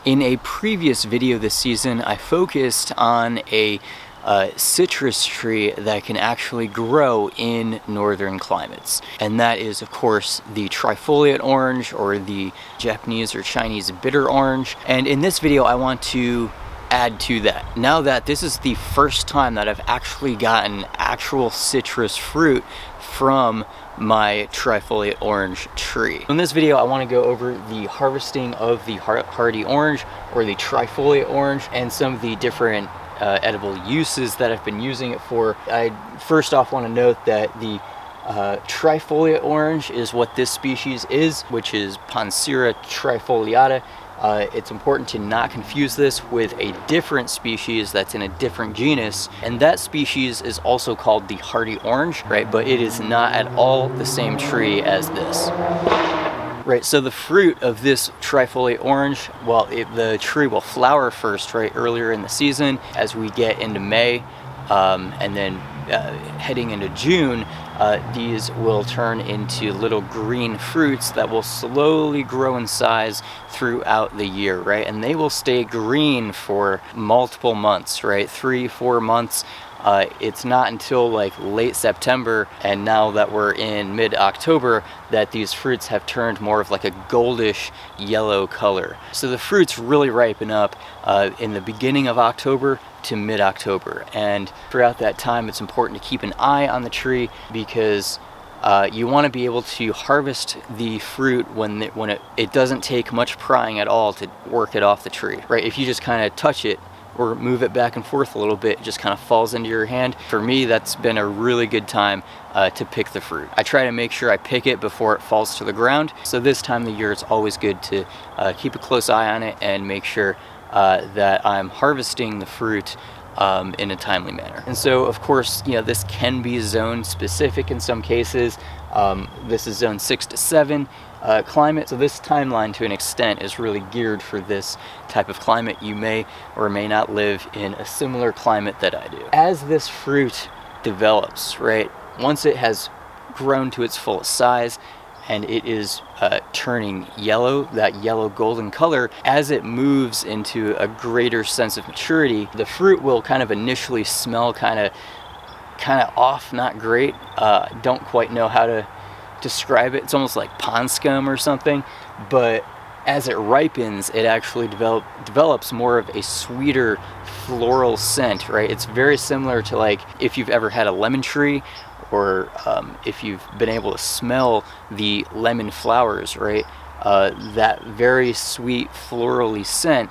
In a previous video this season, I focused on a citrus tree that can actually grow in northern climates. And that is, of course, the trifoliate orange, or the Japanese or Chinese bitter orange. And in this video, I want to add to that. Now that this is the first time that I've actually gotten actual citrus fruit from my trifoliate orange tree. In this video, I want to go over the harvesting of the hardy orange, or the trifoliate orange, and some of the different edible uses that I've been using it for. I first off want to note that the trifoliate orange is what this species is, which is Panseira trifoliata. It's important to not confuse this with a different species that's in a different genus, and that species is also called the hardy orange, right? But it is not at all the same tree as this. Right, so the fruit of this trifoliate orange, well, the tree will flower first, right, earlier in the season as we get into May, and then heading into June, these will turn into little green fruits that will slowly grow in size throughout the year, right? And they will stay green for multiple months, right? 3-4 months. It's not until like late September, and now that we're in mid-October, that these fruits have turned more of like a goldish yellow color. So the fruits really ripen up in the beginning of October to mid-October, and throughout that time it's important to keep an eye on the tree, because you want to be able to harvest the fruit when it doesn't take much prying at all to work it off the tree, right? If you just kind of touch it or move it back and forth a little bit, it just kind of falls into your hand. For me, that's been a really good time to pick the fruit. I try to make sure I pick it before it falls to the ground. So this time of the year, it's always good to keep a close eye on it and make sure that I'm harvesting the fruit in a timely manner. And so, of course, you know, this can be zone specific in some cases. This is zone 6 to 7 climate, so this timeline to an extent is really geared for this type of climate. You may or may not live in a similar climate that I do. As this fruit develops, right, once it has grown to its fullest size and it is turning yellow, that yellow golden color, as it moves into a greater sense of maturity, the fruit will kind of initially smell kind of off, not great. Don't quite know how to describe it. It's almost like pond scum or something, but as it ripens, it actually develops more of a sweeter floral scent, right? It's very similar to, like, if you've ever had a lemon tree, or if you've been able to smell the lemon flowers, right? That very sweet florally scent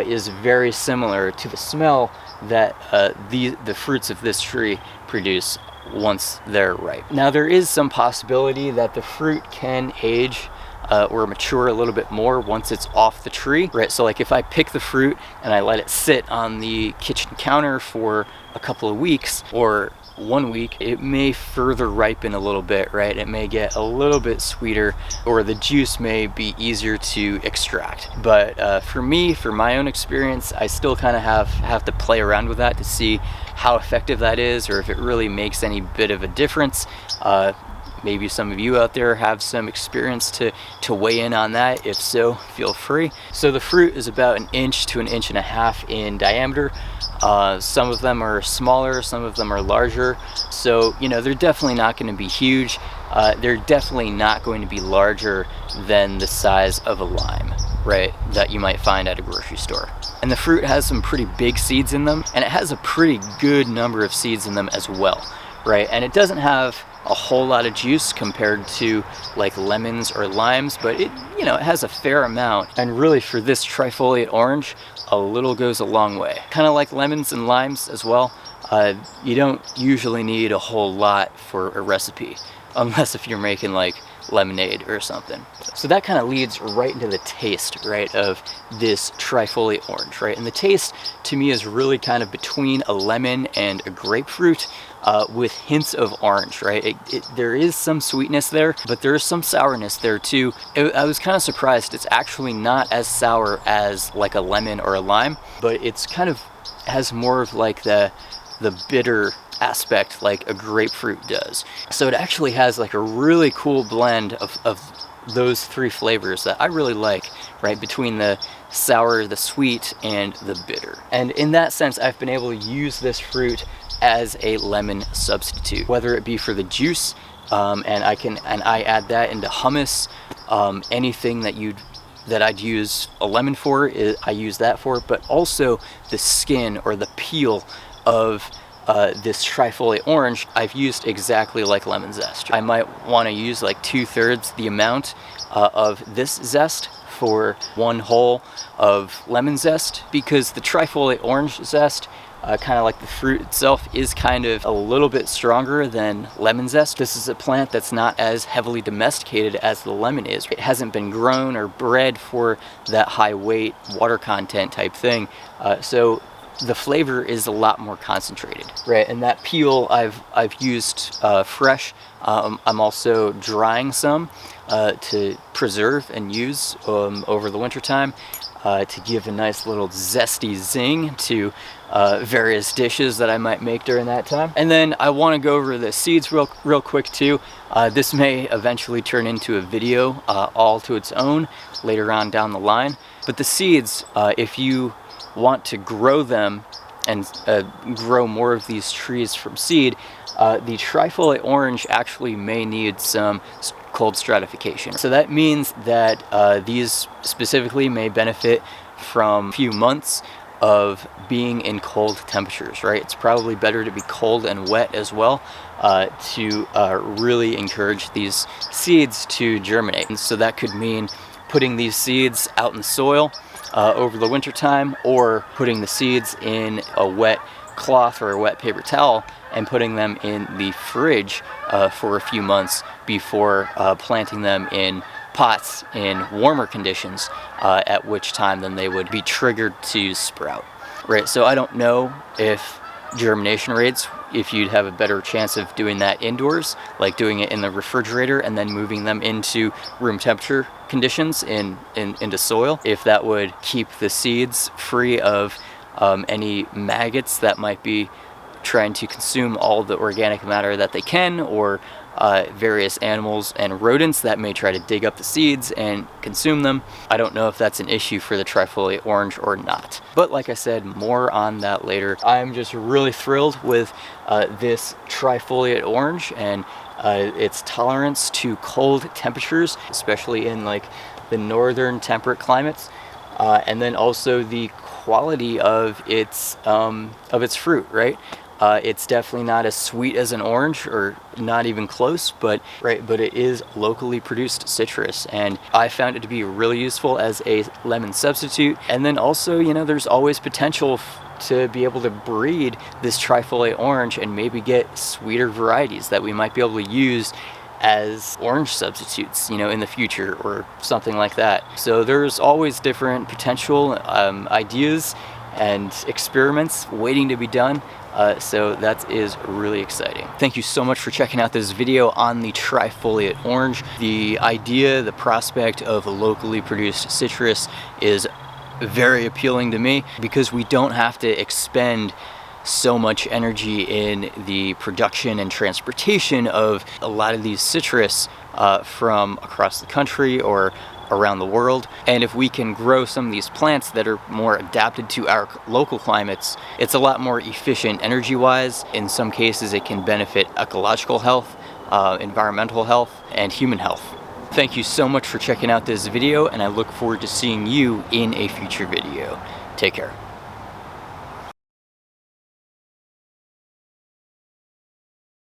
is very similar to the smell that the fruits of this tree produce once they're ripe. Now, there is some possibility that the fruit can age or mature a little bit more once it's off the tree, right? So like if I pick the fruit and I let it sit on the kitchen counter for a couple of weeks or 1 week, it may further ripen a little bit, right? It may get a little bit sweeter, or the juice may be easier to extract. But for me, for my own experience, I still kind of have to play around with that to see how effective that is, or if it really makes any bit of a difference. Maybe some of you out there have some experience to weigh in on that. If so, feel free. So the fruit is about 1 inch to 1.5 inches in diameter. Some of them are smaller, some of them are larger. So, you know, they're definitely not going to be huge. They're definitely not going to be larger than the size of a lime, right, that you might find at a grocery store. And the fruit has some pretty big seeds in them, and it has a pretty good number of seeds in them as well, right? And it doesn't have a whole lot of juice compared to like lemons or limes, but it has a fair amount. And really, for this trifoliate orange, a little goes a long way. Kind of like lemons and limes as well. You don't usually need a whole lot for a recipe, unless if you're making like lemonade or something. So that kind of leads right into the taste, right, of this trifoliate orange, right? And the taste to me is really kind of between a lemon and a grapefruit, with hints of orange, right? There is some sweetness there, but there is some sourness there too. I was kind of surprised. It's actually not as sour as like a lemon or a lime, but it's kind of has more of like the bitter aspect like a grapefruit does. So it actually has like a really cool blend of those three flavors that I really like right, between the sour, the sweet, and the bitter. And in that sense, I've been able to use this fruit as a lemon substitute, whether it be for the juice, and I add that into hummus, anything that I'd use a lemon for, I use that for, but also the skin or the peel of this trifoliate orange, I've used exactly like lemon zest. I might want to use like 2/3 the amount of this zest for one whole of lemon zest, because the trifoliate orange zest, kind of like the fruit itself, is kind of a little bit stronger than lemon zest. This is a plant that's not as heavily domesticated as the lemon is. It hasn't been grown or bred for that high weight water content type thing, so the flavor is a lot more concentrated, right? And that peel I've used fresh. I'm also drying some to preserve and use over the winter time, to give a nice little zesty zing to various dishes that I might make during that time. And then I want to go over the seeds real quick too. This may eventually turn into a video all to its own later on down the line. But the seeds, if you want to grow them and grow more of these trees from seed, the trifoliate orange actually may need some cold stratification. So that means that these specifically may benefit from a few months of being in cold temperatures, right? It's probably better to be cold and wet as well, to really encourage these seeds to germinate. And so that could mean putting these seeds out in the soil over the winter time, or putting the seeds in a wet cloth or a wet paper towel and putting them in the fridge for a few months before planting them in pots in warmer conditions, at which time then they would be triggered to sprout, right? So I don't know if germination rates, if you'd have a better chance of doing that indoors, like doing it in the refrigerator and then moving them into room temperature conditions into soil, if that would keep the seeds free of any maggots that might be trying to consume all the organic matter that they can, or various animals and rodents that may try to dig up the seeds and consume them. I don't know if that's an issue for the trifoliate orange or not. But like I said, more on that later. I'm just really thrilled with this trifoliate orange and its tolerance to cold temperatures, especially in like the northern temperate climates, and then also the quality of its fruit, right? It's definitely not as sweet as an orange, or not even close, but it is locally produced citrus, and I found it to be really useful as a lemon substitute. And then also, you know, there's always potential to be able to breed this trifoliate orange and maybe get sweeter varieties that we might be able to use as orange substitutes, you know, in the future or something like that. So there's always different potential ideas and experiments waiting to be done. So that is really exciting. Thank you so much for checking out this video on the trifoliate orange. The idea, the prospect of a locally produced citrus is very appealing to me, because we don't have to expend so much energy in the production and transportation of a lot of these citrus from across the country or around the world. And if we can grow some of these plants that are more adapted to our local climates, it's a lot more efficient energy-wise. In some cases, it can benefit ecological health, environmental health, and human health. Thank you so much for checking out this video, and I look forward to seeing you in a future video. Take care.